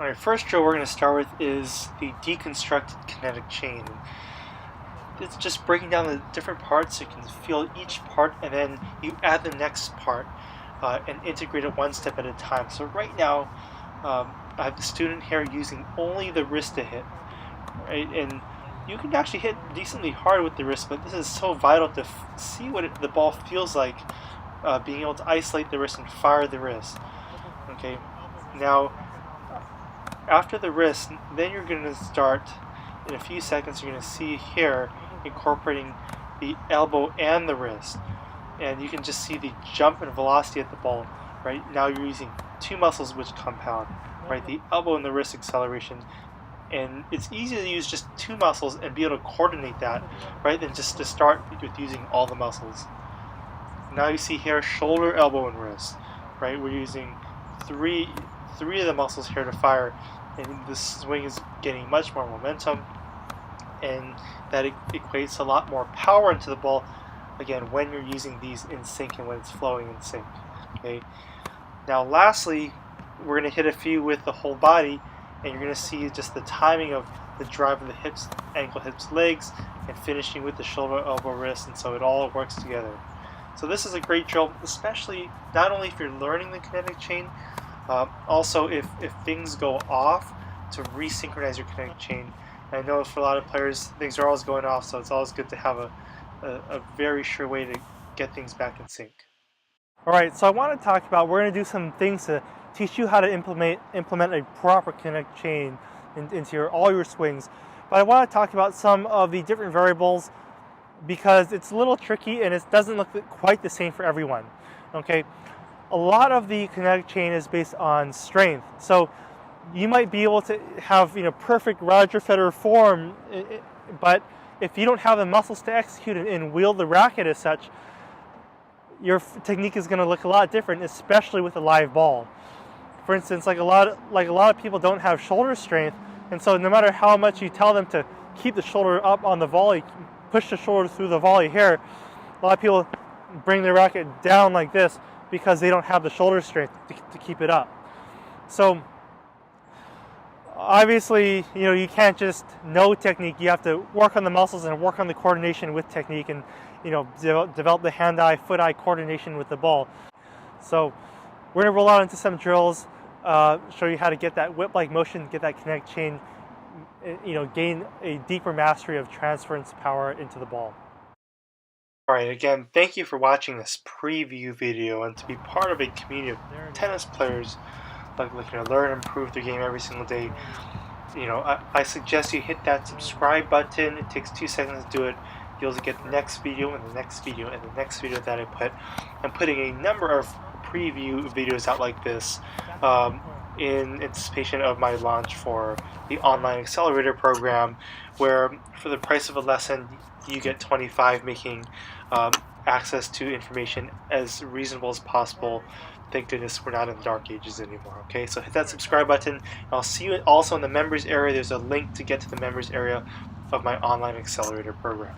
Alright, first drill we're going to start with is the deconstructed kinetic chain. It's just breaking down the different parts so you can feel each part, and then you add the next part and integrate it one step at a time. So right now I have the student here using only the wrist to hit, right? And you can actually hit decently hard with the wrist, but this is so vital to see what the ball feels like, being able to isolate the wrist and fire the wrist. Okay, now after the wrist, then you're going to start, in a few seconds, you're going to see here incorporating the elbow and the wrist. And you can just see the jump and velocity at the ball. Right now you're using two muscles which compound, right? The elbow and the wrist acceleration. And it's easy to use just two muscles and be able to coordinate that, right, than just to start with using all the muscles. Now you see here shoulder, elbow, and wrist, right? We're using three of the muscles here to fire, and this swing is getting much more momentum, and that equates a lot more power into the ball, again, when you're using these in sync and when it's flowing in sync. Okay. Now lastly, we're going to hit a few with the whole body, and you're going to see just the timing of the drive of the hips, ankle, hips, legs, and finishing with the shoulder, elbow, wrist, and so it all works together. So this is a great drill, especially not only if you're learning the kinetic chain, also if things go off, to resynchronize your kinetic chain. And I know for a lot of players things are always going off, so it's always good to have a very sure way to get things back in sync. Alright, so I want to talk about, we're going to do some things to teach you how to implement a proper kinetic chain into all your swings. But I want to talk about some of the different variables because it's a little tricky and it doesn't look quite the same for everyone. Okay, a lot of the kinetic chain is based on strength. So you might be able to have perfect Roger Federer form, but if you don't have the muscles to execute and wield the racket as such, your technique is going to look a lot different, especially with a live ball. For instance, like a lot of people don't have shoulder strength, and so no matter how much you tell them to keep the shoulder up on the volley, push the shoulder through the volley here, a lot of people bring their racket down like this because they don't have the shoulder strength to keep it up. So obviously, you can't just know technique. You have to work on the muscles and work on the coordination with technique, and develop the hand-eye, foot-eye coordination with the ball. So we're going to roll out into some drills, show you how to get that whip-like motion, get that kinetic chain, gain a deeper mastery of transference power into the ball. Alright, again, thank you for watching this preview video, and to be part of a community of tennis players looking to learn and improve their game every single day. I suggest you hit that subscribe button. It takes 2 seconds to do it. You'll get the next video and the next video and the next video that I put. I'm putting a number of preview videos out like this in anticipation of my launch for the online accelerator program, where for the price of a lesson you get 25, making access to information as reasonable as possible. Thank goodness we're not in the dark ages anymore. Okay, so hit that subscribe button. I'll see you also in the members area. There's a link to get to the members area of my online accelerator program.